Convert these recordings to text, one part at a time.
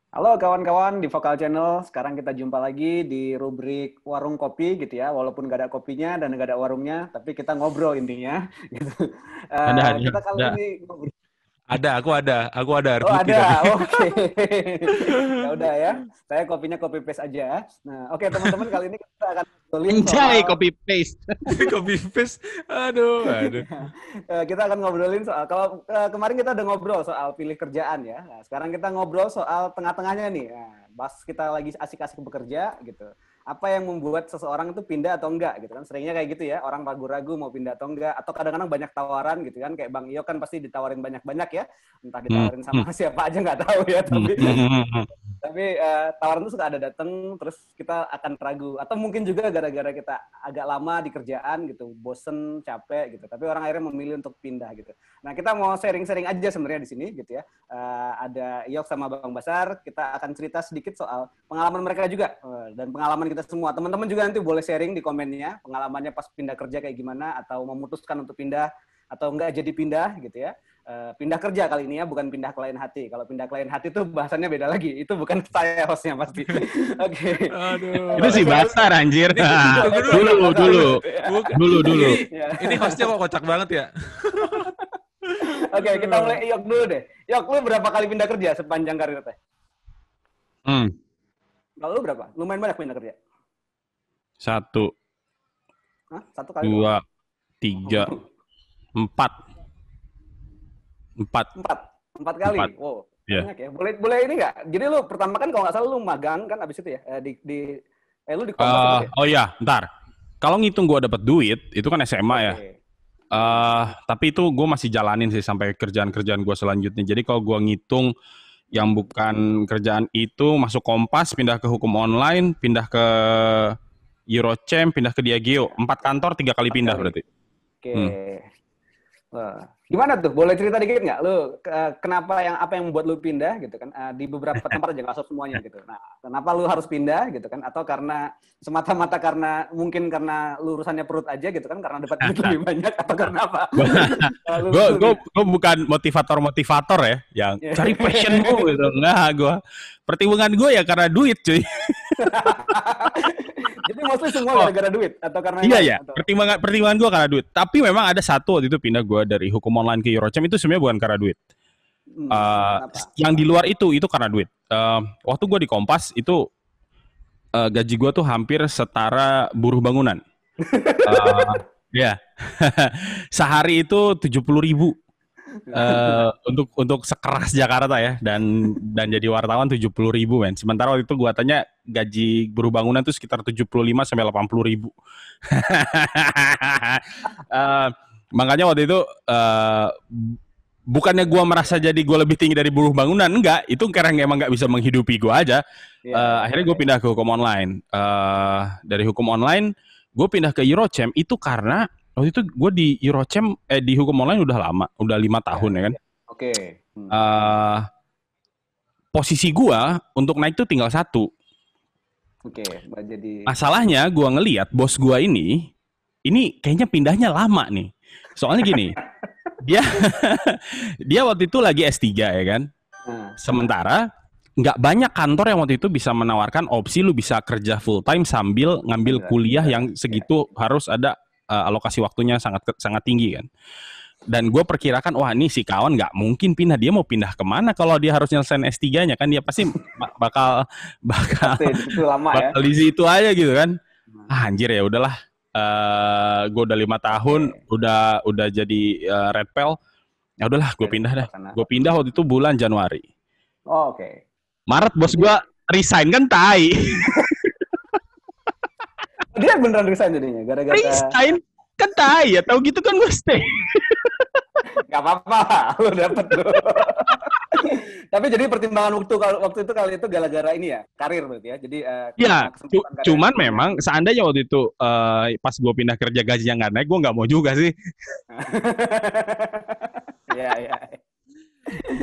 Halo kawan-kawan di Vokal Channel. Sekarang kita jumpa lagi di rubrik Warung Kopi gitu ya. Walaupun nggak ada kopinya dan nggak ada warungnya, tapi kita ngobrol intinya. Gitu. Kita kali Ada. ini ngobrol. Aku ada air Oh putih tapi. ada, oke. Ya udah ya. Saya kopinya kopi paste aja. Nah, oke teman-teman, kali ini kita akan ngobrolin Anjay, soal copy paste. Copy paste. Aduh. kita akan ngobrolin soal kalau kemarin kita udah ngobrol soal pilih kerjaan ya. Nah, sekarang kita ngobrol soal tengah-tengahnya nih. Nah, pas kita lagi asik-asik bekerja gitu. Apa yang membuat seseorang itu pindah atau enggak gitu kan? Seringnya kayak gitu ya, orang ragu-ragu mau pindah atau enggak, atau kadang-kadang banyak tawaran gitu kan, kayak Bang Iyo kan pasti ditawarin banyak-banyak ya. Entah Hmm, ditawarin hmm, sama siapa aja nggak tahu ya, hmm, tapi hmm, hmm. tawaran itu suka ada datang, terus kita akan ragu. Atau mungkin juga gara-gara kita agak lama di kerjaan gitu, bosen, capek gitu. Tapi orang akhirnya memilih untuk pindah gitu. Nah, kita mau sharing-sharing aja sebenarnya di sini gitu ya. Ada Yok sama Bang Basar, kita akan cerita sedikit soal pengalaman mereka juga. Dan pengalaman kita semua. Teman-teman juga nanti boleh sharing di komennya, pengalamannya pas pindah kerja kayak gimana, atau memutuskan untuk pindah, atau enggak jadi pindah gitu ya. Pindah kerja kali ini ya, bukan pindah ke lain hati. Kalau pindah ke lain hati itu bahasannya beda lagi. Itu bukan saya hostnya pasti. Oke. Itu Aduh. sih basar anjir. Tunggu Dulu, dulu, Ya. dulu. Ya. Ini hostnya kok kocak banget ya? Oke, kita Aduh. mulai Yok dulu deh. Yok, lu berapa kali pindah kerja sepanjang karir teh? Hmm, Kalau lu berapa? Lumayan banyak pindah kerja. satu, Hah? Satu kali doang? dua, tiga, empat, empat, Empat. Empat kali. empat. Wow, Ya. banyak ya. Boleh boleh ini nggak? Jadi lu pertama kan kalau nggak salah lu magang kan abis itu ya? Lu di Kompas itu ya? Oh ya, ntar. Kalau ngitung gue dapat duit, itu kan SMA ya. Oke. Tapi itu gue masih jalanin sih sampai kerjaan-kerjaan gue selanjutnya. Jadi kalau gue ngitung yang bukan kerjaan itu, masuk Kompas, pindah ke hukum online, pindah ke Eurochamp, pindah ke Diageo. 4 kantor, 3 kali Empat pindah kali. berarti. Oke. Hmm. Wah. Gimana tuh? Boleh cerita dikit nggak? Lu kenapa apa yang membuat lu pindah gitu kan? Di beberapa tempat aja nggak usah semuanya gitu. Nah, kenapa lu harus pindah gitu kan? Atau karena semata-mata karena mungkin karena lu urusannya perut aja gitu kan? Karena dapat duit lebih banyak atau karena apa? Gue bukan motivator ya, yang cari passionmu gitu. Enggak, gue pertimbangan gue ya karena duit, cuy. Jadi mostly semua Oh, gara-gara duit atau karena yang iya lain? ya, Atau... pertimbangan gue karena duit. Tapi memang ada satu waktu itu pindah gue dari hukum online ke Eurochamp itu sebenarnya bukan karena duit. Uh, Kenapa? yang di luar itu karena duit. Waktu gue di Kompas itu gaji gue tuh hampir setara buruh bangunan. Ya, sehari itu 70.000 untuk sekeras Jakarta ya, dan jadi wartawan 70.000 men. Sementara waktu itu gue tanya gaji buruh bangunan tuh sekitar 75 sampai 80.000. Makanya waktu itu bukannya gue merasa jadi gue lebih tinggi dari buruh bangunan, enggak, itu karena emang nggak bisa menghidupi gue aja. Akhirnya gue pindah ke hukum online. Dari hukum online gue pindah ke Eurochamp itu karena waktu itu gue di Eurochamp di hukum online udah lama, udah 5 tahun ya kan. Oke. Posisi gue untuk naik tuh tinggal satu. Oke, jadi Masalahnya gue ngelihat bos gue ini kayaknya pindahnya lama nih. Soalnya gini, dia dia waktu itu lagi S3 ya kan. Sementara nggak banyak kantor yang waktu itu bisa menawarkan opsi lu bisa kerja full time sambil ngambil kuliah yang segitu harus ada alokasi waktunya sangat sangat tinggi kan. Dan gue perkirakan, wah ini si kawan nggak mungkin pindah, dia mau pindah kemana kalau dia harus nyelesain S3-nya kan, dia pasti bakal itu lama ya. bakal di situ aja gitu kan. Anjir ya udahlah. Gue udah 5 tahun, udah jadi red pel. Ya udahlah, gue pindah dah. Gue pindah waktu itu bulan Januari. Oke. Maret bos gue resign kan, tai. Dia beneran resign jadinya gara-gara Resign kan, tai ya. Tahu gitu kan gue stay. Gak apa-apa, lu dapet lu. Tapi jadi pertimbangan waktu itu kali itu gara-gara ini ya, karir berarti ya. Jadi ya, cuman memang seandainya waktu itu pas gue pindah kerja gajinya nggak naik, gue nggak mau juga sih. Iya.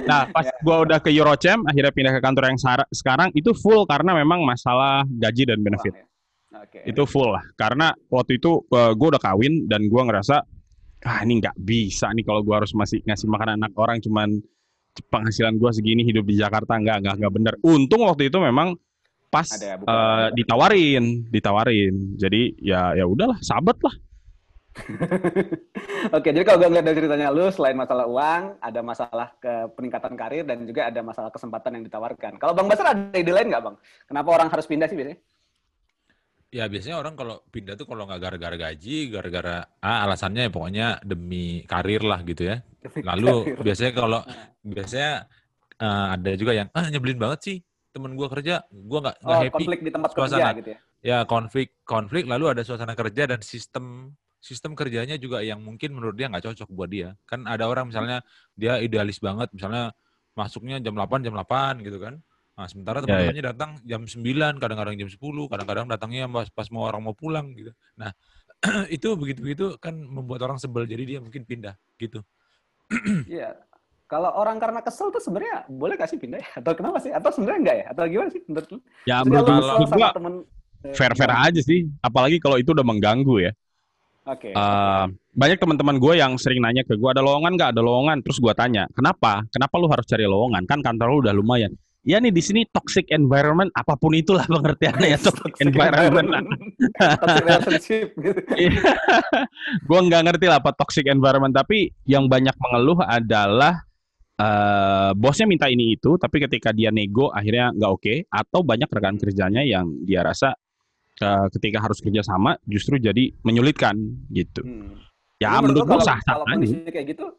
Nah, pas gue udah ke Eurochamp, akhirnya pindah ke kantor yang sekarang, itu full karena memang masalah gaji dan benefit. Itu full lah. Karena waktu itu gue udah kawin dan gue ngerasa, ini nggak bisa nih kalau gue harus masih ngasih makan anak orang cuman penghasilan gue segini hidup di Jakarta, nggak bener. Untung waktu itu memang pas ditawarin. Jadi ya udahlah, sahabat lah. Oke, jadi kalau gue ngeliat dari ceritanya lu, selain masalah uang, ada masalah ke peningkatan karir dan juga ada masalah kesempatan yang ditawarkan. Kalau Bang Basar ada ide lain nggak, Bang? Kenapa orang harus pindah sih biasanya? Ya biasanya orang kalau pindah tuh kalau nggak gara-gara gaji, gara-gara alasannya pokoknya demi karir lah gitu ya. Lalu biasanya ada juga yang nyebelin banget sih temen gue kerja, gue nggak happy. Konflik di tempat kerja gitu ya? Ya konflik lalu ada suasana kerja dan sistem kerjanya juga yang mungkin menurut dia nggak cocok buat dia. Kan ada orang misalnya dia idealis banget, misalnya masuknya jam 8 gitu kan. Nah, sementara teman-temannya datang jam 9, kadang-kadang jam 10, kadang-kadang datangnya pas orang mau pulang gitu. Nah, itu begitu-begitu kan membuat orang sebel, jadi dia mungkin pindah gitu. Iya. Kalau orang karena kesel tuh sebenarnya boleh kasih pindah ya? Atau kenapa sih? Atau sebenarnya enggak ya? Atau gimana sih menurut lu? Ya menurut gua fair-fair aja sih. Apalagi kalau itu udah mengganggu ya. Oke. Banyak teman-teman gue yang sering nanya ke gue, ada lowongan nggak? Ada lowongan. Terus gue tanya, kenapa lu harus cari lowongan? Kan kantor lu udah lumayan. Ya nih di sini toxic environment, apapun itulah pengertiannya ya, toxic environment. Toxic relationship gitu. Gue nggak ngerti lah apa toxic environment, tapi yang banyak mengeluh adalah bosnya minta ini itu, tapi ketika dia nego akhirnya nggak oke, atau banyak rekan kerjanya yang dia rasa ketika harus kerja sama justru jadi menyulitkan gitu. Ya menurut gue sah-sah aja. Kalau kondisi kayak gitu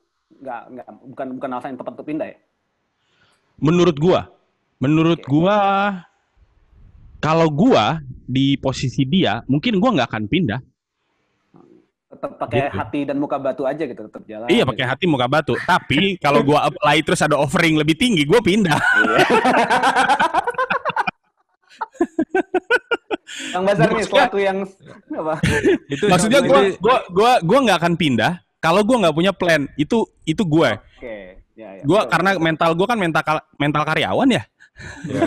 bukan alasan yang tepat untuk pindah ya? Menurut gua kalau gua di posisi dia, mungkin gua nggak akan pindah. Tetap pakai hati dan muka batu aja gitu, tetap jalan. Iya, pakai hati muka batu. Tapi kalau gua apply terus ada offering lebih tinggi, gua pindah. Bang Basar nih sesuatu yang apa? Maksudnya gua nggak akan pindah kalau gua nggak punya plan. Itu gue. Oke. Ya, gua karena mental gua kan mental karyawan ya. Ya.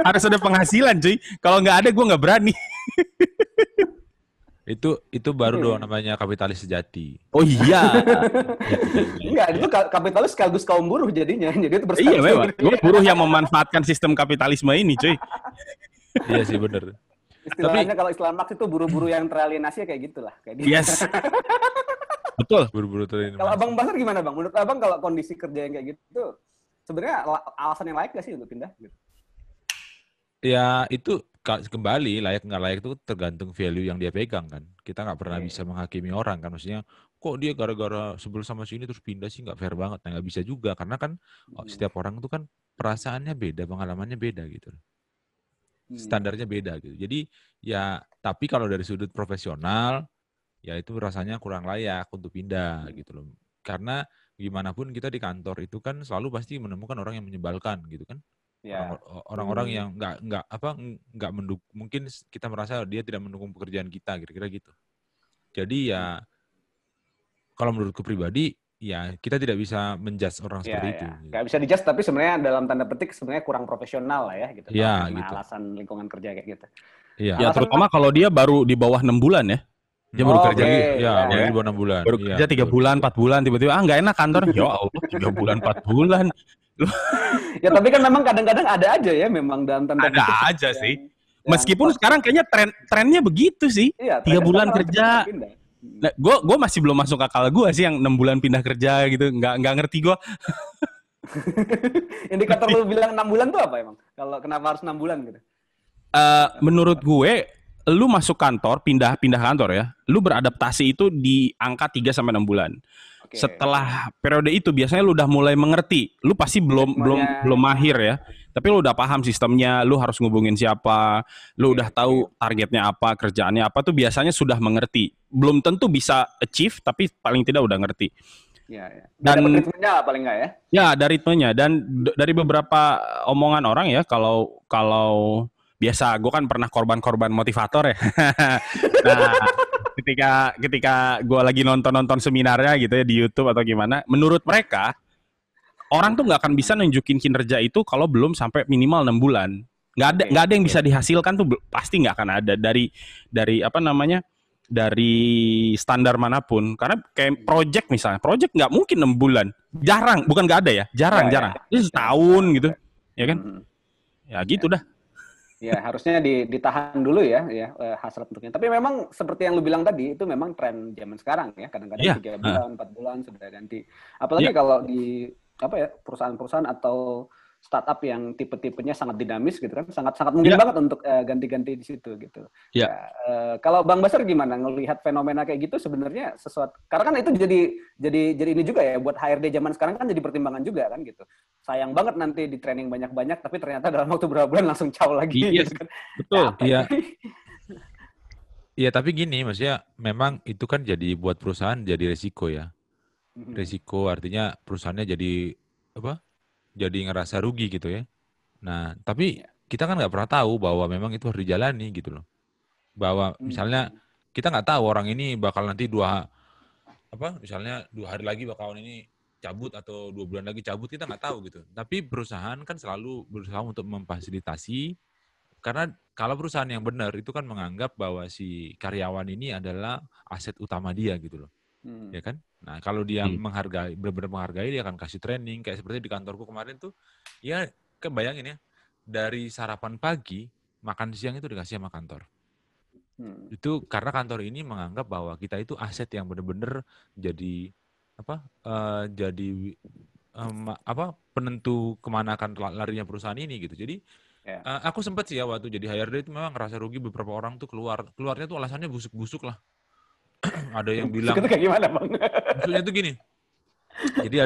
Harus ada penghasilan cuy. Kalau nggak ada gue nggak berani. Itu baru dong namanya kapitalis sejati. Oh iya. Enggak, itu kapitalis sekaligus kaum buruh jadinya. Jadi itu bersatu. Iya memang. Gue buruh yang memanfaatkan sistem kapitalisme ini cuy. Iya sih bener. Istilahnya kalau istilah Marx itu buruh-buruh yang teralienasi kayak gitulah. Kayak gitu. Yes. Betul. Buru-buru teralienasi. Kalau Abang Basar gimana Bang? Menurut Abang kalau kondisi kerja yang kayak gitu, sebenarnya alasan yang layak gak sih untuk pindah? Gitu? Ya itu kembali layak nggak layak itu tergantung value yang dia pegang kan. Kita nggak pernah bisa menghakimi orang kan. Maksudnya kok dia gara-gara sebel sama sini terus pindah sih nggak fair banget. Nah, nggak bisa juga karena kan setiap orang itu kan perasaannya beda, pengalamannya beda gitu. Standarnya beda gitu. Jadi ya tapi kalau dari sudut profesional ya itu rasanya kurang layak untuk pindah gitu loh. Karena gimana pun kita di kantor itu kan selalu pasti menemukan orang yang menyebalkan gitu kan. Ya. Orang-orang yang nggak mendukung, mungkin kita merasa dia tidak mendukung pekerjaan kita kira-kira gitu. Jadi ya kalau menurutku pribadi ya kita tidak bisa menjudge orang seperti itu. Nggak bisa dijudge tapi sebenarnya dalam tanda petik sebenarnya kurang profesional lah ya gitu. Ya, karena gitu. Alasan lingkungan kerja kayak gitu. Iya. Ya terutama kalau dia baru di bawah 6 bulan ya. Dia baru kerja baru di bawah 6 bulan. Baru kerja 3 bulan, 4 bulan tiba-tiba nggak enak kantor. Ya Allah, 3 bulan, 4 bulan. Ya tapi kan memang kadang-kadang ada aja ya memang dalam tanda petik. Ada aja sih. Meskipun sekarang kayaknya trennya begitu sih. Iya, 3 bulan kerja. Nah, gue masih belum masuk akal gue sih yang 6 bulan pindah kerja gitu. Nggak ngerti gue. Indikator lu bilang 6 bulan tuh apa emang? Kalau kenapa harus 6 bulan gitu? Menurut gue, lu masuk kantor, pindah kantor ya. Lu beradaptasi itu di angka 3 sampai 6 bulan. Setelah periode itu biasanya lu udah mulai mengerti. Lu pasti belum mahir ya. Tapi lu udah paham sistemnya, lu harus ngubungin siapa, lu udah tahu targetnya apa, kerjaannya apa tuh biasanya sudah mengerti. Belum tentu bisa achieve tapi paling tidak udah ngerti. Ya. Dan dapat ritmenya paling enggak ya? Ya, ada ritmenya dan dari beberapa omongan orang ya kalau biasa gue kan pernah korban motivator ya. Nah, ketika gue lagi nonton seminarnya gitu ya di YouTube atau gimana, menurut mereka orang tuh nggak akan bisa nunjukin kinerja itu kalau belum sampai minimal 6 bulan. Nggak ada yang bisa dihasilkan tuh pasti nggak akan ada dari apa namanya dari standar manapun. Karena kayak project misalnya, project nggak mungkin 6 bulan. Jarang, bukan nggak ada ya, jarang. Ini setahun gitu, ya kan? Ya gitu dah. Ya harusnya ditahan dulu ya hasrat bentuknya. Tapi memang seperti yang lu bilang tadi, itu memang tren zaman sekarang ya. Kadang-kadang 3 bulan, 4 bulan sudah ganti. Apalagi kalau di perusahaan-perusahaan atau startup yang tipe-tipenya sangat dinamis gitu kan, sangat mungkin banget untuk ganti-ganti di situ gitu. Kalau Bang Basar gimana ngelihat fenomena kayak gitu sebenarnya sesuatu, karena kan itu jadi ini juga ya buat HRD zaman sekarang kan jadi pertimbangan juga kan gitu. Sayang banget nanti di training banyak-banyak tapi ternyata dalam waktu berapa bulan langsung caw lagi gitu kan. Betul. Iya. Iya, tapi gini maksudnya memang itu kan jadi buat perusahaan jadi resiko ya. Resiko artinya perusahaannya jadi apa? Jadi ngerasa rugi gitu ya. Nah, tapi kita kan nggak pernah tahu bahwa memang itu harus dijalani gitu loh. Bahwa misalnya kita nggak tahu orang ini bakal nanti misalnya 2 hari lagi bakalan ini cabut atau 2 bulan lagi cabut, kita nggak tahu gitu. Tapi perusahaan kan selalu berusaha untuk memfasilitasi, karena kalau perusahaan yang benar itu kan menganggap bahwa si karyawan ini adalah aset utama dia gitu loh. Ya kan? Nah, kalau dia menghargai, benar-benar menghargai, dia akan kasih training. Kayak seperti di kantorku kemarin tuh, ya kebayangin ya, dari sarapan pagi, makan siang itu dikasih sama kantor. Itu karena kantor ini menganggap bahwa kita itu aset yang benar-benar jadi penentu kemana akan larinya perusahaan ini gitu. Jadi aku sempat sih ya waktu jadi HRD itu memang ngerasa rugi, beberapa orang tuh keluarnya tuh alasannya busuk-busuk lah. Ada yang bilang itu kayak gimana Bang? Maksudnya tuh gini. Jadi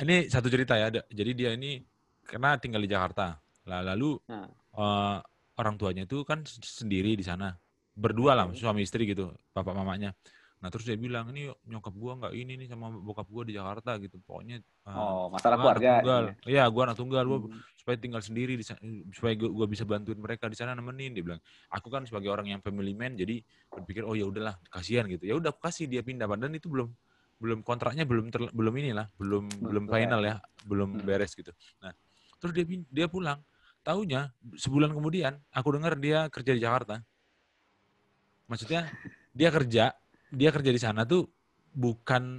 ini satu cerita ya. Jadi dia ini karena tinggal di Jakarta. Lalu orang tuanya itu kan sendiri di sana. Berdua lah, suami istri gitu, bapak mamanya. Nah terus dia bilang, ini nyokap gua nggak ini nih sama bokap gua di Jakarta gitu. Pokoknya masalah keluarga. Iya, gua anak tunggal, gua supaya tinggal sendiri supaya gua bisa bantuin mereka di sana, nemenin. Dia bilang, aku kan sebagai orang yang family man, jadi berpikir oh ya udahlah, kasihan gitu. Ya udah aku kasih dia pindah, padahal itu belum kontraknya belum final ya, belum beres gitu. Nah terus dia pulang, taunya sebulan kemudian aku dengar dia kerja di Jakarta. Maksudnya dia kerja di sana tuh bukan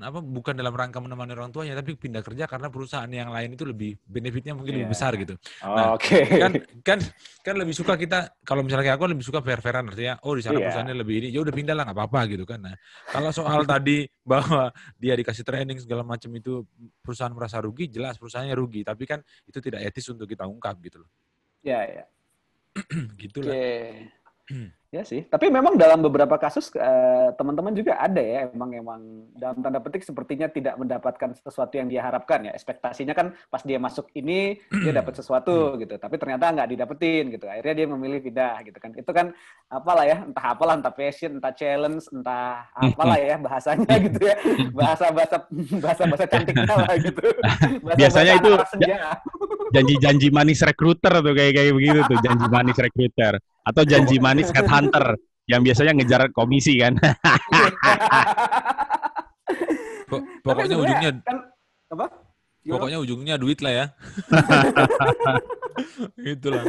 dalam rangka menemani orang tuanya, tapi pindah kerja karena perusahaan yang lain itu lebih benefitnya mungkin lebih besar gitu. Nah, kan lebih suka kita, kalau misalnya kayak aku lebih suka fair-fairan, artinya di sana perusahaannya lebih ini, ya udah pindah lah nggak apa-apa gitu kan. Nah, kalau soal tadi bahwa dia dikasih training segala macam itu perusahaan merasa rugi, jelas perusahaannya rugi, tapi kan itu tidak etis untuk kita ungkap gitu loh. Ya. Gitulah. Ya sih, tapi memang dalam beberapa kasus teman-teman juga ada ya emang dalam tanda petik sepertinya tidak mendapatkan sesuatu yang dia harapkan ya. Ekspektasinya kan pas dia masuk ini dia dapat sesuatu gitu, tapi ternyata nggak didapetin gitu. Akhirnya dia memilih pindah gitu kan. Itu kan entah passion, entah challenge, entah apalah ya bahasanya gitu ya. Bahasa cantiknya lah gitu. Biasanya itu janji manis rekruter tuh kayak begitu tuh, janji manis rekruter. Atau janji manis headhunter yang biasanya ngejar komisi kan. Pokoknya ujungnya apa? Pokoknya ujungnya duit lah ya. Itulah.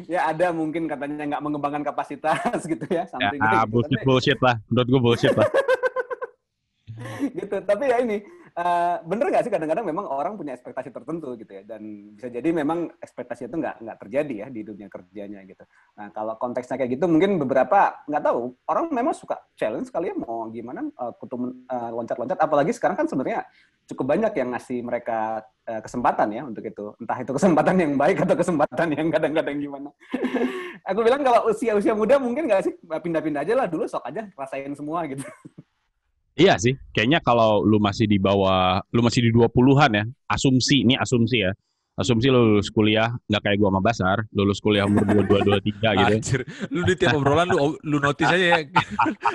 Ya ada mungkin katanya nggak mengembangkan kapasitas gitu ya. Bullshit lah. Menurut gue bullshit lah. Gitu. Tapi ya ini bener nggak sih kadang-kadang memang orang punya ekspektasi tertentu gitu ya, dan bisa jadi memang ekspektasi itu nggak terjadi ya di dunia kerjanya gitu. Nah kalau konteksnya kayak gitu mungkin beberapa nggak tahu orang memang suka challenge kali ya, mau gimana loncat-loncat, apalagi sekarang kan sebenarnya cukup banyak yang ngasih mereka kesempatan ya untuk itu, entah itu kesempatan yang baik atau kesempatan yang kadang-kadang gimana. Aku bilang kalau usia muda mungkin nggak sih pindah-pindah aja lah dulu, sok aja rasain semua gitu. Iya sih, kayaknya kalau lu masih di 20-an ya, asumsi ya. Asumsi lu lulus kuliah, nggak kayak gua sama Basar, lulus kuliah umur 22, 23 gitu. Anjir, lu di tiap obrolan lu notice aja ya,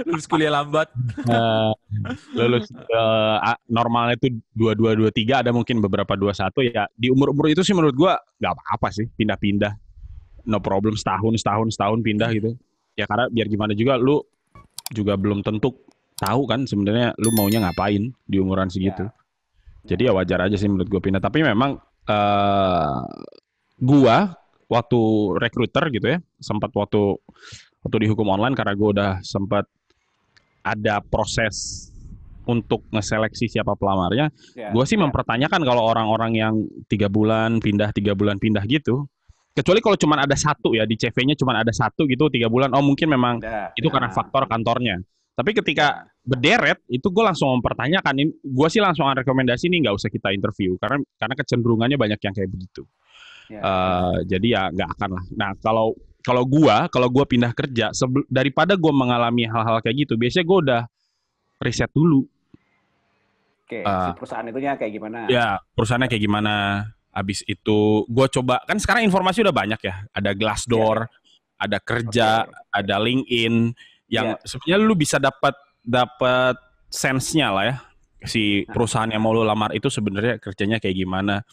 lulus kuliah lambat. Lulus normalnya itu 22, 23, ada mungkin beberapa 21 ya. Di umur-umur itu sih menurut gua nggak apa-apa sih, pindah-pindah. No problem, setahun pindah gitu. Ya karena biar gimana juga lu juga belum tentu tahu kan sebenarnya lu maunya ngapain di umuran segitu. Jadi ya wajar aja sih menurut gue pindah. Tapi memang gua waktu recruiter gitu ya, sempat waktu di hukum online, karena gue udah sempat ada proses untuk ngeseleksi siapa pelamarnya, gue sih mempertanyakan kalau orang-orang yang 3 bulan pindah gitu. Kecuali kalau cuma ada satu ya di CV-nya cuma ada satu gitu 3 bulan, oh mungkin memang itu karena faktor kantornya. Tapi ketika berderet itu gue langsung mempertanyakan, gue sih langsung rekomendasi nih nggak usah kita interview karena kecenderungannya banyak yang kayak begitu. Jadi ya nggak akan lah. Nah kalau gue pindah kerja daripada gue mengalami hal-hal kayak gitu, biasanya gue udah riset dulu. Oke, si perusahaan itunya kayak gimana? Ya, perusahaannya kayak gimana. Habis itu gue coba, kan sekarang informasi udah banyak ya. Ada Glassdoor, ada kerja, ada LinkedIn. Yang sebenarnya lu bisa dapat sense-nya lah ya. Si perusahaan yang mau lu lamar itu sebenarnya kerjanya kayak gimana.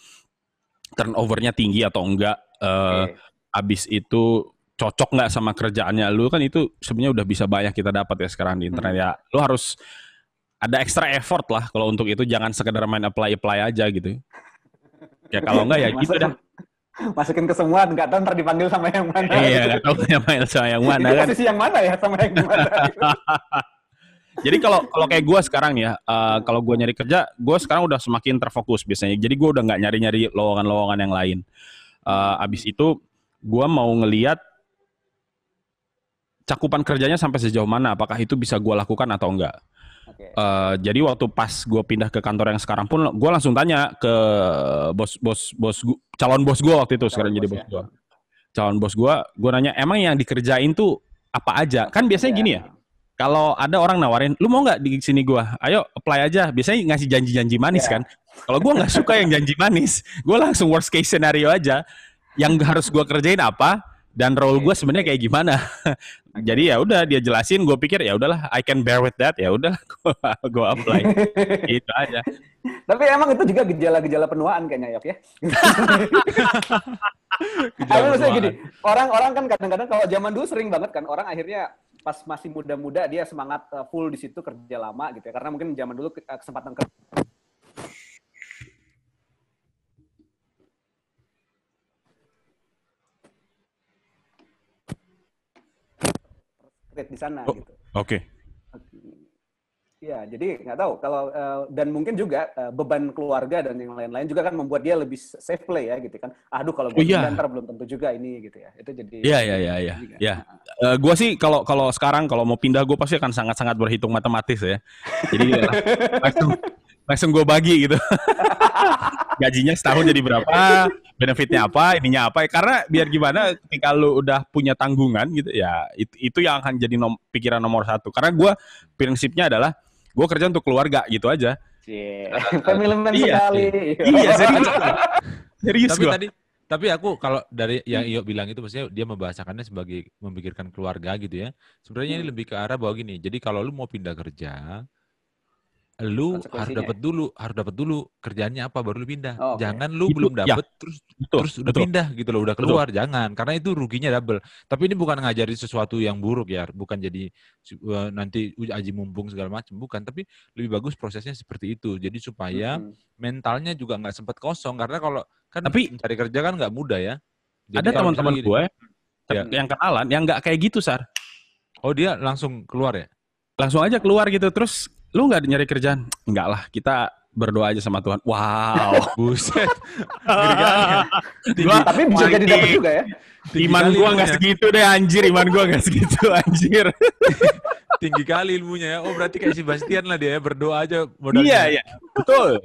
Turnover-nya tinggi atau enggak. Habis itu cocok nggak sama kerjaannya lu, kan itu sebenarnya udah bisa banyak kita dapat ya sekarang di internet ya. Lu harus ada extra effort lah kalau untuk itu, jangan sekedar main apply aja gitu. Ya kalau enggak ya gitu dah. Masukin ke semua, nggak tahu ntar dipanggil sama yang mana. Iya, nggak tahu sama yang mana kan. Posisi yang mana ya sama yang gimana. Jadi kalau kayak gue sekarang nih ya, kalau gue nyari kerja, gue sekarang udah semakin terfokus biasanya. Jadi gue udah nggak nyari-nyari lowongan-lowongan yang lain. Abis itu gue mau ngelihat cakupan kerjanya sampai sejauh mana, apakah itu bisa gue lakukan atau enggak. Jadi waktu pas gue pindah ke kantor yang sekarang pun, gue langsung tanya ke calon bos gue waktu itu, sekarang jadi bos gue. Calon bos gue nanya, emang yang dikerjain tuh apa aja? Kan biasanya gini ya, kalau ada orang nawarin, lu mau nggak di sini gue? Ayo apply aja. Biasanya ngasih janji-janji manis kan. Kalau gue nggak suka yang janji manis, gue langsung worst case scenario aja. Yang harus gue kerjain apa? Dan role gue sebenarnya kayak gimana. Jadi ya udah dia jelasin, gue pikir ya udahlah, I can bear with that, ya udah gue apply. Gitu aja. Tapi emang itu juga gejala-gejala penuaan kayaknya Yok ya. Maksudnya gini, orang kan kadang-kadang kalau zaman dulu sering banget kan orang akhirnya pas masih muda-muda dia semangat full di situ kerja lama gitu ya, karena mungkin zaman dulu kesempatan kerja di sana gitu. Oke. Ya, jadi nggak tahu kalau dan mungkin juga beban keluarga dan yang lain-lain juga kan membuat dia lebih safe play ya gitu kan. Aduh kalau gue ntar belum tentu juga ini gitu ya. Itu jadi. Iya. Gue sih kalau sekarang kalau mau pindah gue pasti akan sangat-sangat berhitung matematis ya. Jadi langsung gue bagi gitu. Gajinya setahun jadi berapa, benefitnya apa, ininya apa. Karena biar gimana ketika lu udah punya tanggungan gitu ya, itu yang akan jadi pikiran nomor satu. Karena gue prinsipnya adalah gue kerja untuk keluarga gitu aja. Family man sekali. Iya, serius gue. Tapi aku kalau dari yang Iyo bilang itu, maksudnya dia membahasakannya sebagai memikirkan keluarga gitu ya. Sebenarnya ini lebih ke arah bahwa gini, jadi kalau lu mau pindah kerja, lu harus dapat dulu kerjaannya apa baru lu pindah. Jangan lu belum dapat terus udah pindah gitu loh, udah keluar. Jangan, karena itu ruginya double. Tapi ini bukan ngajari sesuatu yang buruk ya, bukan jadi nanti aji mumpung segala macam, bukan. Tapi lebih bagus prosesnya seperti itu. Jadi supaya mentalnya juga nggak sempat kosong, karena kalau kan mencari kerja kan nggak mudah ya. Jadi ada teman-teman gue yang kenalan yang nggak kayak gitu, Sar. Oh, dia langsung keluar ya? Langsung aja keluar gitu. Terus lu nggak nyari kerjaan? Enggak lah, kita berdoa aja sama Tuhan. Wow, buset. Tapi bisa jadi dapat juga ya. Iman gua nggak segitu deh anjir, iman gua nggak segitu anjir. Tinggi kali ilmunya ya. Oh berarti kayak Sebastian lah dia ya, berdoa aja modalnya. Iya, betul.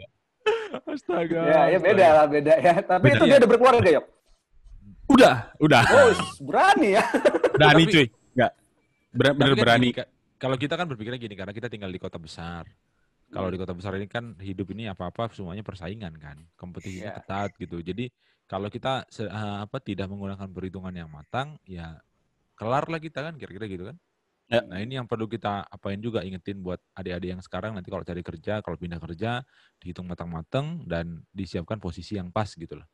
Astaga. Ya beda ya. Tapi beda, itu dia udah berkeluarga Yok? Udah. Oh, berani ya. Berani cuy. Enggak. Bener berani. Kalau kita kan berpikirnya gini, karena kita tinggal di kota besar. Kalau di kota besar ini kan hidup ini apa-apa semuanya persaingan kan. Kompetisinya ketat gitu. Jadi kalau kita tidak menggunakan perhitungan yang matang, ya kelar lah kita kan, kira-kira gitu kan. Ya. Nah ini yang perlu kita apain juga, ingetin buat adik-adik yang sekarang nanti kalau cari kerja, kalau pindah kerja, dihitung matang-matang dan disiapkan posisi yang pas gitu loh.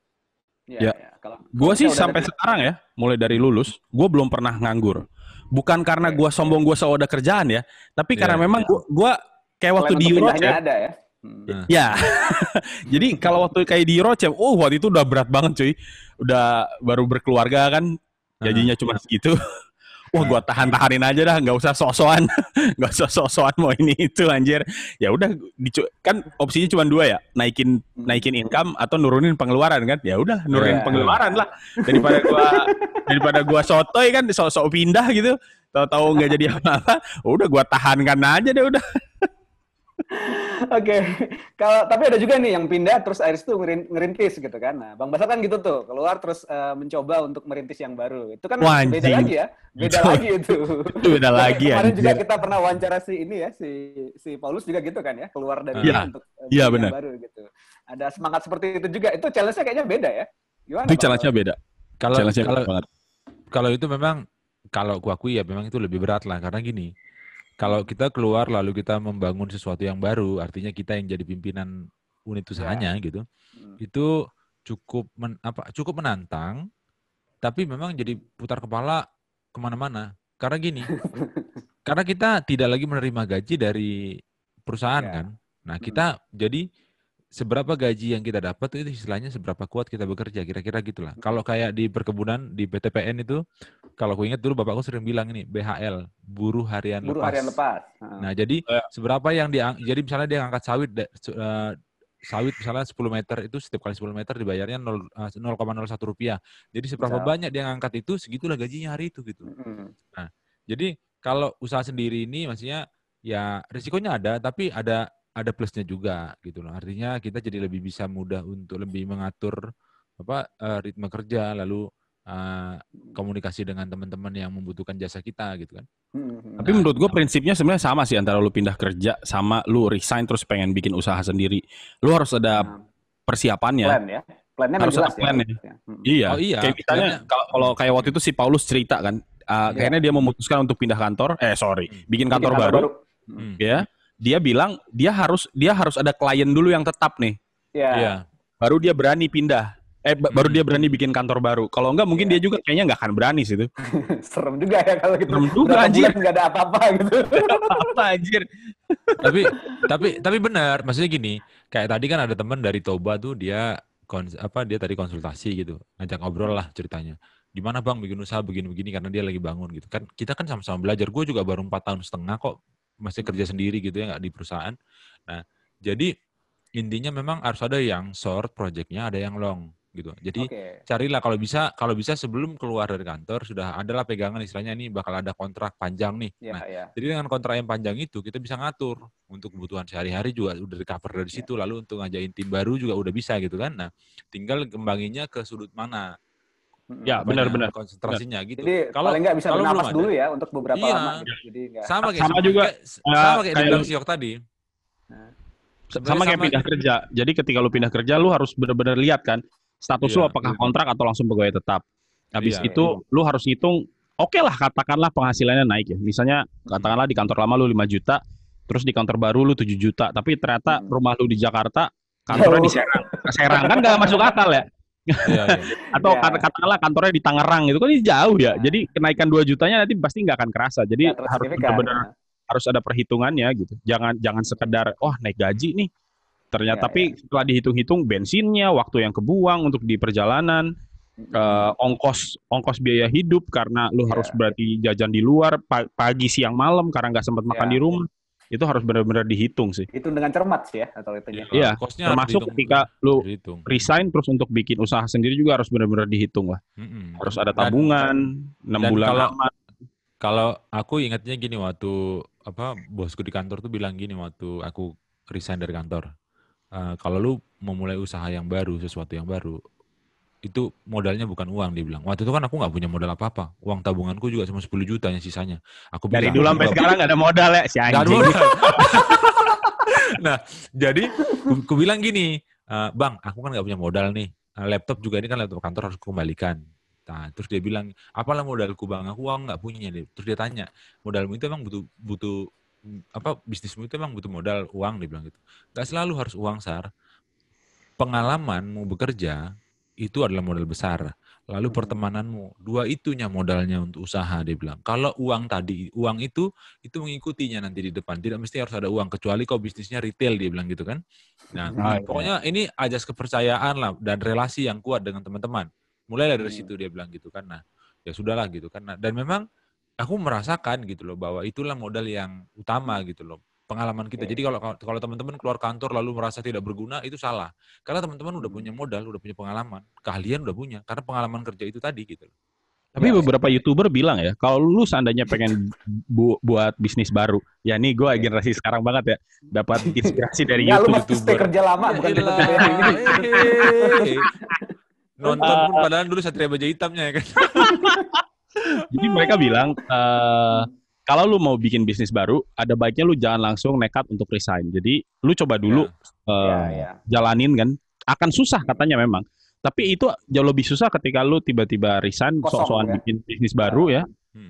Ya. Gue sih sampai sekarang ya, mulai dari lulus, gue belum pernah nganggur. Bukan karena gue sombong gue selalu ada kerjaan ya, tapi karena memang gue kayak waktu di Eurocamp ada ya. Ya, jadi kalau waktu kayak di Eurocamp, waktu itu udah berat banget cuy, udah baru berkeluarga kan, gajinya cuma segitu. Wah, gua tahan-tahanin aja dah, nggak usah sok-sokan, nggak usah sok-sokan mau ini itu anjir. Ya udah, kan opsinya cuma dua ya, naikin income atau nurunin pengeluaran kan. Ya udah, nurunin pengeluaran lah daripada gua sotoy kan, sok-sok pindah gitu, tahu-tahu nggak jadi apa-apa. Udah gua tahankan aja deh udah. Oke, tapi ada juga nih yang pindah terus akhirnya itu ngerintis gitu kan. Nah, Bang Basar kan gitu tuh, keluar terus mencoba untuk merintis yang baru. Itu kan beda lagi ya, lagi itu. Itu beda lagi ya. Kemarin juga kita pernah wawancara si Paulus juga gitu kan ya, keluar dari untuk yang baru gitu. Ada semangat seperti itu juga. Itu challenge-nya kayaknya beda ya. Gimana? Itu challenge-nya beda. Kalau itu memang, kalau aku akui ya memang itu lebih berat lah, karena gini. Kalau kita keluar lalu kita membangun sesuatu yang baru, artinya kita yang jadi pimpinan unit usahanya gitu, itu cukup menantang, tapi memang jadi putar kepala kemana-mana. Karena gini, karena kita tidak lagi menerima gaji dari perusahaan kan. Nah kita jadi seberapa gaji yang kita dapat itu istilahnya seberapa kuat kita bekerja, kira-kira gitulah. Kalau kayak di perkebunan di PTPN itu, kalau aku ingat dulu bapakku sering bilang ini BHL, buruh harian lepas. Nah jadi seberapa yang jadi misalnya dia ngangkat sawit misalnya 10 meter itu setiap kali 10 meter dibayarnya 0,01 rupiah. Jadi seberapa banyak dia ngangkat itu, segitulah gajinya hari itu gitu. Nah jadi kalau usaha sendiri ini maksudnya ya risikonya ada, tapi ada plusnya juga gitu loh. Artinya kita jadi lebih bisa mudah untuk lebih mengatur ritme kerja, lalu komunikasi dengan teman-teman yang membutuhkan jasa kita gitu kan. Tapi menurut gue prinsipnya sebenarnya sama sih antara lu pindah kerja sama lu resign terus pengen bikin usaha sendiri. Lu harus ada persiapannya. Plan ya. Plannya harus ada plan ya. Iya. Kayak misalnya kalau kayak waktu itu si Paulus cerita kan, kayaknya dia memutuskan untuk pindah kantor, bikin kantor baru. Ya. Dia bilang dia harus ada klien dulu yang tetap nih. Iya. Baru dia berani pindah. Baru dia berani bikin kantor baru. Kalau enggak mungkin dia juga kayaknya nggak akan berani sih itu. Serem juga ya kalau gitu. Serem juga anjir. Nggak ada apa-apa gitu. Apa anjir. tapi benar, maksudnya gini, kayak tadi kan ada teman dari Toba tuh dia tadi konsultasi gitu, ngajak ngobrol lah ceritanya. Gimana Bang bikin usaha begini-begini karena dia lagi bangun gitu kan. Kita kan sama-sama belajar. Gue juga baru 4 tahun setengah kok. Masih kerja sendiri gitu ya, nggak di perusahaan. Nah, jadi intinya memang harus ada yang short project-nya, ada yang long gitu. Jadi carilah kalau bisa sebelum keluar dari kantor sudah adalah pegangan istilahnya ini bakal ada kontrak panjang nih. Jadi dengan kontrak yang panjang itu kita bisa ngatur untuk kebutuhan sehari-hari juga udah di-cover dari situ. Lalu untuk ngajain tim baru juga udah bisa gitu kan. Nah, tinggal kembanginnya ke sudut mana. Ya benar-benar konsentrasinya gitu. Jadi kalau paling nggak bisa bernafas dulu ya untuk beberapa lama. Gitu. Jadi sama kayak dibilang Siok tadi. Sama kayak pindah kerja. Jadi ketika lu pindah kerja lu harus benar-benar lihat kan status lu apakah kontrak atau langsung pegawai tetap. Habis itu lu harus ngitung, lah katakanlah penghasilannya naik ya. Misalnya katakanlah di kantor lama lu 5 juta, terus di kantor baru lu 7 juta, tapi ternyata rumah lu di Jakarta, kantornya di Serang. Serang kan nggak masuk akal ya. Atau katakanlah kantornya di Tangerang gitu kan ini jauh ya. Jadi kenaikan 2 jutanya nanti pasti nggak akan kerasa. Jadi harus benar-benar harus ada perhitungannya gitu. Jangan sekedar naik gaji nih. Ternyata tapi setelah dihitung-hitung bensinnya, waktu yang kebuang untuk di perjalanan, ongkos biaya hidup karena lu harus berarti jajan di luar pagi siang malam karena nggak sempat makan di rumah. Itu harus benar-benar dihitung sih. Itu dengan cermat sih ya atau itunya. Iya, termasuk ketika lu resign terus untuk bikin usaha sendiri juga harus benar-benar dihitung lah. Harus ada tabungan 6 bulan aman. Kalau aku ingatnya gini waktu bosku di kantor tuh bilang gini waktu aku resign dari kantor. Kalau lu memulai usaha yang baru, sesuatu yang baru, itu modalnya bukan uang, dia bilang. Waktu itu kan aku nggak punya modal apa-apa. Uang tabunganku juga cuma 10 juta yang sisanya. Aku dari dulu sampai sekarang nggak ada modal ya, si anjing. Nah, jadi aku bilang gini, Bang, aku kan nggak punya modal nih. Laptop juga ini kan laptop kantor harus kembalikan. Nah, terus dia bilang, apalah modalku Bang, aku uang nggak punya. Terus dia tanya, modalmu itu emang butuh bisnismu itu emang butuh modal uang, dia bilang gitu. Nggak selalu harus uang, Sar. Pengalamanmu bekerja itu adalah modal besar. Lalu pertemananmu, 2 itunya modalnya untuk usaha, dia bilang. Kalau uang itu mengikutinya nanti di depan. Tidak mesti harus ada uang, kecuali kau bisnisnya retail, dia bilang gitu kan. Nah, pokoknya ini ajas kepercayaan lah, dan relasi yang kuat dengan teman-teman. Mulai dari situ dia bilang gitu kan. Nah, ya sudahlah gitu kan. Nah, dan memang aku merasakan gitu loh bahwa itulah modal yang utama gitu loh. Pengalaman kita. Jadi kalau teman-teman keluar kantor lalu merasa tidak berguna, itu salah. Karena teman-teman udah punya modal, udah punya pengalaman, keahlian udah punya. Karena pengalaman kerja itu tadi gitu loh. Tapi beberapa YouTuber bilang ya, kalau lu seandainya pengen buat bisnis baru, ya nih gue generasi sekarang banget ya, dapat inspirasi dari YouTube. Lu masih stay kerja lama, bukan tiba-tiba ini. Nonton pun padahal dulu Satria Baja Hitamnya ya kan. Jadi mereka bilang, kalau lu mau bikin bisnis baru, ada baiknya lu jangan langsung nekat untuk resign. Jadi lu coba dulu jalanin kan. Akan susah katanya memang. Tapi itu jauh lebih susah ketika lu tiba-tiba resign, sok-sokan bikin bisnis baru ya.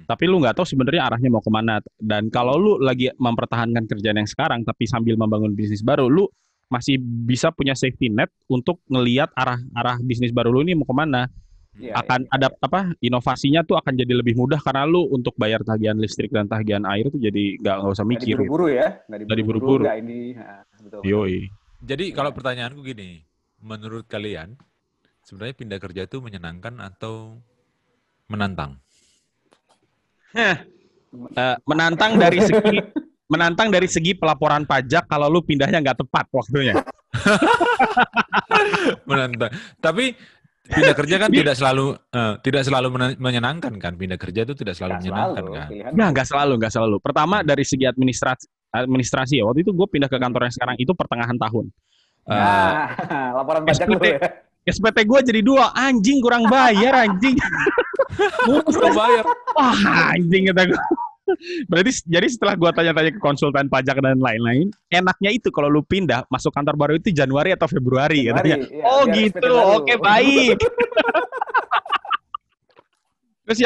Tapi lu nggak tahu sebenarnya arahnya mau kemana. Dan kalau lu lagi mempertahankan kerjaan yang sekarang, tapi sambil membangun bisnis baru, lu masih bisa punya safety net untuk ngelihat arah bisnis baru lu ini mau kemana. Ada inovasinya tuh akan jadi lebih mudah karena lu untuk bayar tagihan listrik dan tagihan air tuh jadi nggak usah mikir. Nggak diburu-buru ya, nggak diburu-buru. Betul. Yoi. Jadi kalau pertanyaanku gini, menurut kalian sebenarnya pindah kerja itu menyenangkan atau menantang? Menantang dari segi pelaporan pajak kalau lu pindahnya nggak tepat waktunya. Menantang. Tapi pindah kerja kan tidak selalu menyenangkan kan? Pindah kerja itu tidak selalu menyenangkan kan? Nggak selalu. Pertama dari segi administrasi ya. Waktu itu gue pindah ke kantor yang sekarang itu pertengahan tahun. Laporan pajak lu ya. SPT gue jadi 2, anjing kurang bayar anjing. Kurang bayar. Wah anjing kata gue. Berarti jadi setelah gue tanya-tanya ke konsultan pajak dan lain-lain, enaknya itu kalau lu pindah masuk kantor baru itu Januari atau Februari katanya. Ya, oh gitu, oke baik. Terus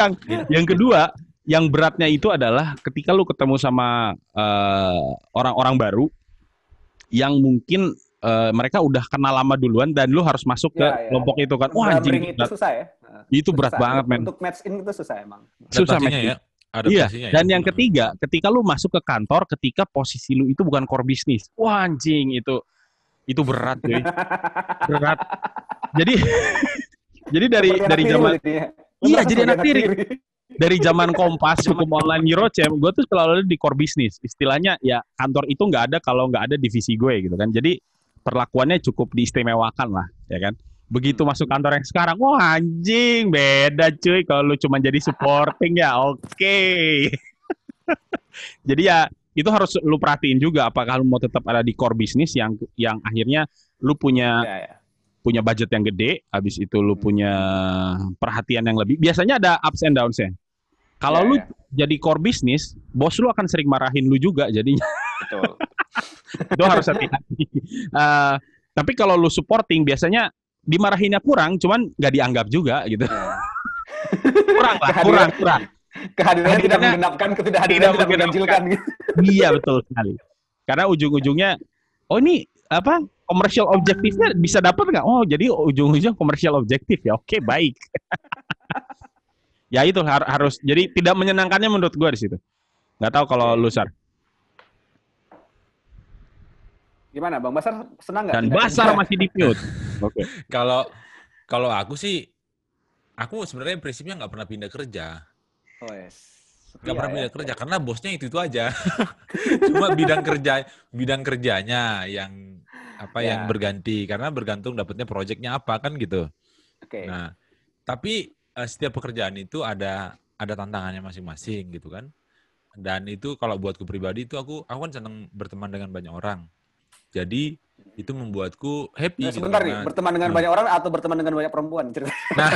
yang kedua, yang beratnya itu adalah ketika lu ketemu sama orang-orang baru yang mungkin mereka udah kenal lama duluan dan lu harus masuk ke kelompok itu kan. Wah anjing itu susah ya. Itu berat banget men. Untuk match in itu susah emang. Susah match in. Ya. Iya, dan yang ketiga, ketika lu masuk ke kantor, ketika posisi lu itu bukan core bisnis, wah anjing itu berat, cuy. Berat. Jadi dari zaman, jadi anak tiri. Dari zaman Kompas, Hukum Online Eurochamp, gue tuh selalu di core bisnis. Istilahnya ya kantor itu nggak ada kalau nggak ada divisi gue gitu kan. Jadi perlakuannya cukup diistimewakan lah, ya kan. Begitu masuk kantor yang sekarang, wah anjing, beda cuy. Kalau lu cuma jadi supporting ya oke. Jadi ya itu harus lu perhatiin juga apakah lu mau tetap ada di core bisnis yang akhirnya lu punya budget yang gede, habis itu lu punya perhatian yang lebih. Biasanya ada ups and downs-nya. Kalau lu jadi core bisnis, bos lu akan sering marahin lu juga jadinya. Betul. Itu harus hati-hati. Tapi kalau lu supporting biasanya dimarahinnya kurang, cuman nggak dianggap juga gitu. kurang. Kehadirannya tidak menggenapkan, ketidakhadiran tidak mengganjilkan. Iya betul sekali. Karena ujung-ujungnya, oh ini apa? Komersial objektifnya bisa dapat nggak? Oh jadi ujung-ujung komersial objektif ya. Oke baik. Ya itu harus. Jadi tidak menyenangkannya menurut gue di situ. Nggak tahu kalau lu Sar. Gimana Bang Basar, senang nggak? Dan Basar masih di mute. Oke. Kalau aku sih, aku sebenarnya prinsipnya nggak pernah pindah kerja. Oh yes. Nggak pernah pindah kerja karena bosnya itu aja. Cuma bidang kerjanya yang yang berganti karena bergantung dapatnya proyeknya apa kan gitu. Oke. Nah, tapi setiap pekerjaan itu ada tantangannya masing-masing gitu kan. Dan itu kalau buatku pribadi itu aku kan senang berteman dengan banyak orang. Jadi itu membuatku happy. Sebentar nih, berteman dengan banyak orang atau berteman dengan banyak perempuan? Nah,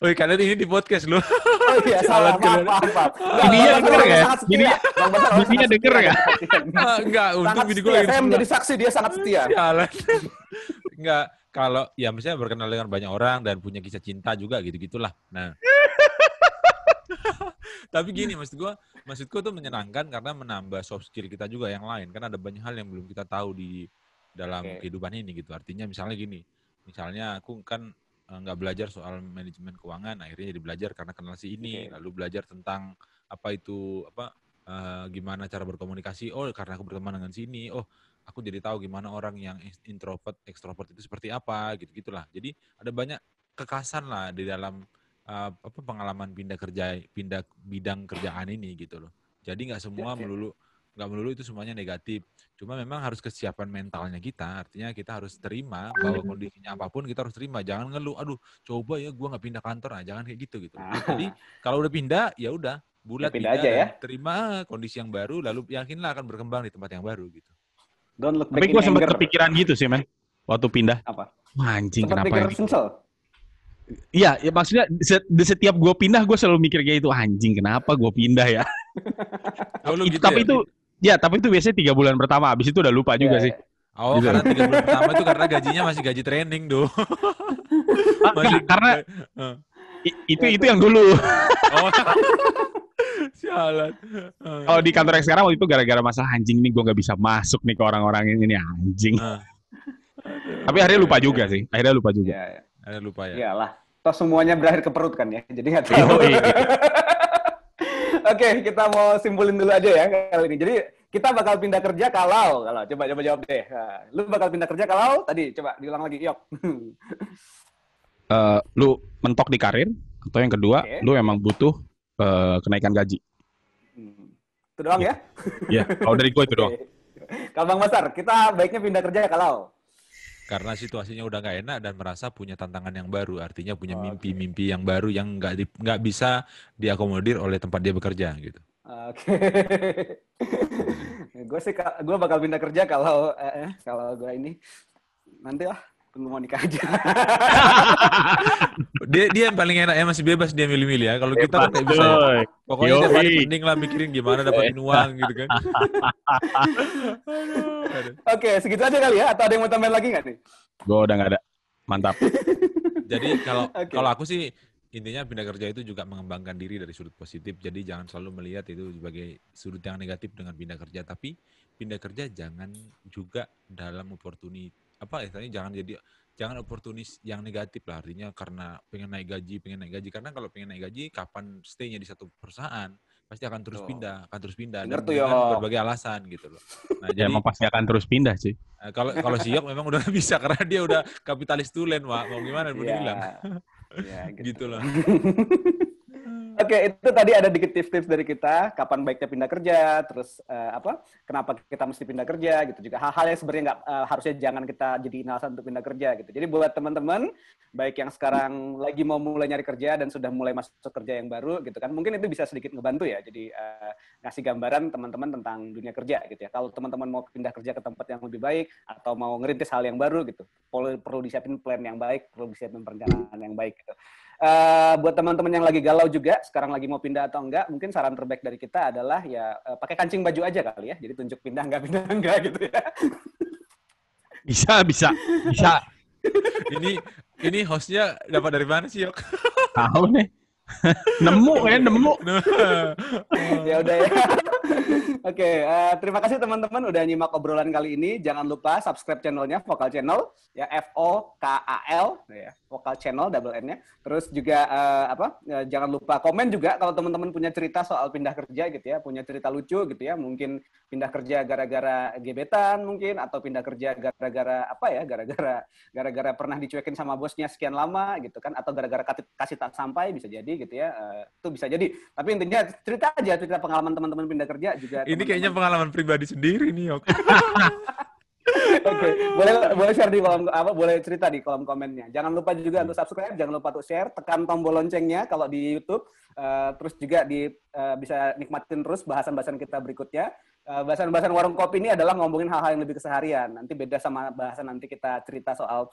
woi kalian ini di podcast loh. Oh iya, salah. Maaf. Bininya denger ya? Bininya denger ya? Enggak, untuk bini gue. Saya menjadi saksi dia sangat setia. Enggak, kalau ya misalnya berkenal dengan banyak orang dan punya kisah cinta juga gitu-gitulah. Nah. Tapi gini, maksudku tuh menyenangkan karena menambah soft skill kita juga yang lain. Kan ada banyak hal yang belum kita tahu di dalam kehidupan ini gitu. Artinya misalnya gini, aku kan nggak belajar soal manajemen keuangan, akhirnya jadi belajar karena kenal si ini, lalu belajar tentang gimana cara berkomunikasi. Oh, karena aku berteman dengan si ini, oh aku jadi tahu gimana orang yang introvert, ekstrovert itu seperti apa, gitu-gitulah. Jadi ada banyak kekasan lah di dalam pengalaman pindah bidang kerjaan ini gitu loh. Jadi nggak melulu itu semuanya negatif. Cuma memang harus kesiapan mentalnya kita. Artinya kita harus terima bahwa kondisinya apapun kita harus terima. Jangan ngeluh, aduh coba ya gue nggak pindah kantor. Nah, jangan kayak gitu. Jadi kalau udah pindah ya udah bulat pindah aja ya. Terima kondisi yang baru, lalu yakinlah akan berkembang di tempat yang baru gitu. Tapi gue sempat kepikiran gitu sih, men. Waktu pindah. Apa? Wah, anjing sempat kenapa ini? Iya, ya maksudnya di setiap gue pindah gue selalu mikir kayak itu, anjing kenapa gue pindah ya. Tapi itu biasanya 3 bulan pertama, habis itu udah lupa juga sih. Oh, gitu. Karena 3 bulan pertama itu karena gajinya masih gaji training doh. Karena itu yang dulu. Oh. Sialan. Kalau di kantor yang sekarang waktu itu gara-gara masalah anjing nih gue nggak bisa masuk nih ke orang-orang ini anjing. Tapi akhirnya lupa juga sih. Akhirnya lupa juga. Ya. Akhirnya lupa ya. Iyalah. Toh semuanya berakhir ke perut kan ya. Jadi nggak tahu. Oke, kita mau simpulin dulu aja ya kali ini. Jadi kita bakal pindah kerja kalau coba jawab deh. Nah, lu bakal pindah kerja kalau tadi coba diulang lagi, Yok. Lu mentok di karir atau yang kedua, lu emang butuh kenaikan gaji. Itu doang ya? Iya, kalau dari gue itu doang. Kalau Bang Masar, kita baiknya pindah kerja kalau karena situasinya udah nggak enak dan merasa punya tantangan yang baru, artinya punya mimpi-mimpi yang baru yang nggak bisa diakomodir oleh tempat dia bekerja gitu. Oke. Gue bakal pindah kerja kalau gue ini nanti lah mau nikah aja. dia yang paling enak ya, masih bebas dia milih-milih ya. Kalau kita kan nggak bisa. Ya. Pokoknya tiap hari mending lah mikirin gimana dapetin uang gitu kan. Oke, segitu aja kali ya. Atau ada yang mau tambahin lagi nggak nih? Gue udah nggak ada. Mantap. Jadi kalau aku sih intinya pindah kerja itu juga mengembangkan diri dari sudut positif. Jadi jangan selalu melihat itu sebagai sudut yang negatif dengan pindah kerja. Tapi pindah kerja jangan juga dalam opportunity. Jangan oportunis yang negatif lah, artinya karena pengen naik gaji karena kalau pengen naik gaji kapan stay-nya di satu perusahaan pasti akan terus pindah dan dengan berbagai alasan gitu loh. Nah, jadi emang pasti akan terus pindah sih. Kalau si Yok memang udah gak bisa karena dia udah kapitalis tulen, Wak. Mau gimana mau dibilang. Ya, gitu loh. Oke, itu tadi ada dikit tips-tips dari kita, kapan baiknya pindah kerja, terus kenapa kita mesti pindah kerja, gitu juga. Hal-hal yang sebenarnya harusnya jangan kita jadiin alasan untuk pindah kerja, gitu. Jadi buat teman-teman, baik yang sekarang lagi mau mulai nyari kerja dan sudah mulai masuk kerja yang baru, gitu kan, mungkin itu bisa sedikit ngebantu ya. Jadi ngasih gambaran teman-teman tentang dunia kerja, gitu ya. Kalau teman-teman mau pindah kerja ke tempat yang lebih baik atau mau ngerintis hal yang baru, gitu, perlu disiapin plan yang baik, perlu disiapin perencanaan yang baik, gitu. Buat teman-teman yang lagi galau juga, sekarang lagi mau pindah atau enggak, mungkin saran terbaik dari kita adalah ya pakai kancing baju aja kali ya. Jadi tunjuk pindah enggak gitu ya. Bisa. Ini hostnya dapat dari mana sih, Yok? Tahu nih. nemu. Ya udah ya. Oke, terima kasih teman-teman udah nyimak obrolan kali ini. Jangan lupa subscribe channelnya Vokal Channel ya, VOKAL ya, Vokal Channel double N-nya. Terus juga jangan lupa komen juga kalau teman-teman punya cerita soal pindah kerja gitu ya, punya cerita lucu gitu ya, mungkin pindah kerja gara-gara gebetan mungkin, atau pindah kerja gara-gara gara-gara pernah dicuekin sama bosnya sekian lama gitu kan, atau gara-gara kasih tak sampai bisa jadi gitu ya. Itu bisa jadi. Tapi intinya cerita pengalaman teman-teman pindah kerja juga. Ini kayaknya pengalaman pribadi sendiri nih, Yok. Oke, boleh share di kolom boleh cerita di kolom komennya. Jangan lupa juga untuk subscribe, jangan lupa untuk share, tekan tombol loncengnya kalau di YouTube. Terus juga bisa nikmatin terus bahasan-bahasan kita berikutnya. Bahasan-bahasan warung kopi ini adalah ngomongin hal-hal yang lebih keseharian. Nanti beda sama bahasan nanti kita cerita soal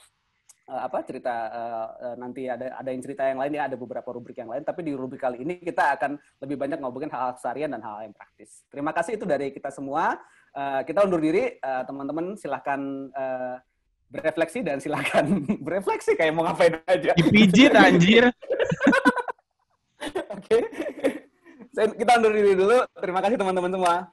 nanti ada yang cerita yang lain ya, ada beberapa rubrik yang lain, tapi di rubrik kali ini kita akan lebih banyak ngomongin hal keseharian dan hal yang praktis. Terima kasih, itu dari kita semua. Kita undur diri, teman-teman silahkan berefleksi dan silahkan berefleksi kayak mau ngapain aja. Dipijit anjir. Oke. Kita undur diri dulu. Terima kasih teman-teman semua.